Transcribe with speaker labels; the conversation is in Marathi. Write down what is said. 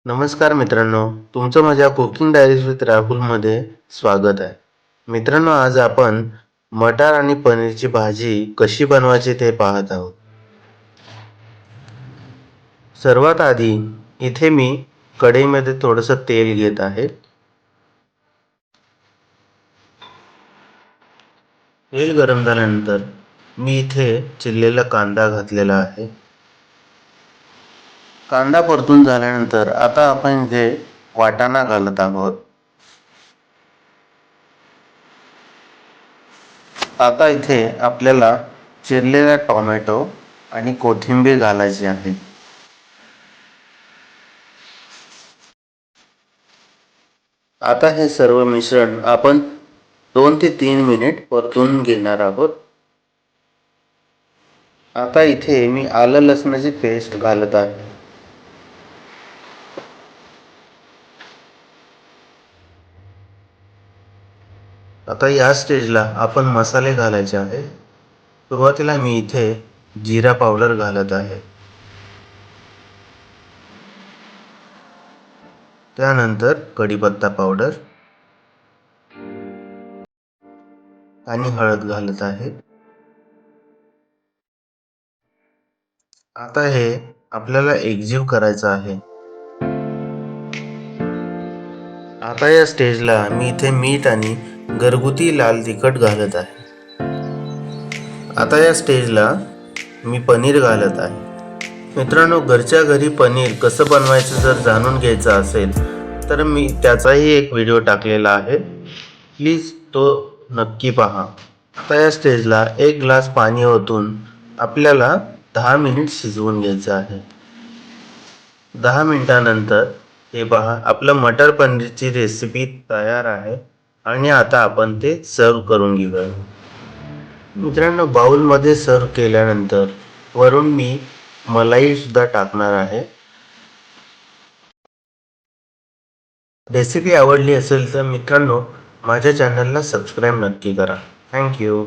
Speaker 1: नमस्कार मित्रांनो, तुमचं माझ्या कुकिंग डायरीज विथ राहुलमध्ये स्वागत आहे. मित्रांनो, आज आपण मटार आणि पनीरची भाजी कशी बनवायची ते पाहत आहोत. सर्वात आधी इथे मी कढईमध्ये थोडंसं तेल घेत आहे. तेल गरम झाल्यानंतर मी इथे चिरलेला कांदा घातलेला आहे. कांदा परतून झाल्यानंतर आता आपण इथे वाटाणा घालत आहोत. आता इथे आपल्याला चिरलेला टोमॅटो आणि कोथिंबीर घालायची आहे. आता हे सर्व मिश्रण आपण 2 ते 3 मिनिट परतून घेणार आहोत. आता इथे मी आलं लसणाची पेस्ट घालत आहे. आता या स्टेजला आपण मसाले घालायचे आहे. सुरुवातीला मी इथे जिरा पावडर घालत आहे. त्यानंतर कढीपत्ता पावडर आणि हळद घालत आहे. आता हे आपल्याला एकजीव करायचं आहे. आता या स्टेजला मी इथे मीठ आणि घरगुती लाल तिखट घालत आहे. आता या स्टेजला मी पनीर घालत आहे. मित्रांनो, घरच्या घरी पनीर कसं बनवायचं जर जाणून घ्यायचं असेल तर मी त्याचाही एक व्हिडिओ टाकलेला आहे. प्लीज तो नक्की पहा. आता या स्टेजला 1 ग्लास पाणी ओतून आपल्याला 10 मिनिट शिजवून घ्यायचं आहे. 10 मिनिटानंतर हे पहा, आपलं मटर पनीरची रेसिपी तयार आहे आणि आता आपण ते सर्व करून घेऊया. मित्रांनो, बाउलमध्ये सर्व केल्यानंतर वरून मी मलाई सुद्धा टाकणार आहे. रेसिपी आवडली असेल तर मित्रांनो, माझ्या चॅनलला सबस्क्राईब नक्की करा. थँक्यू.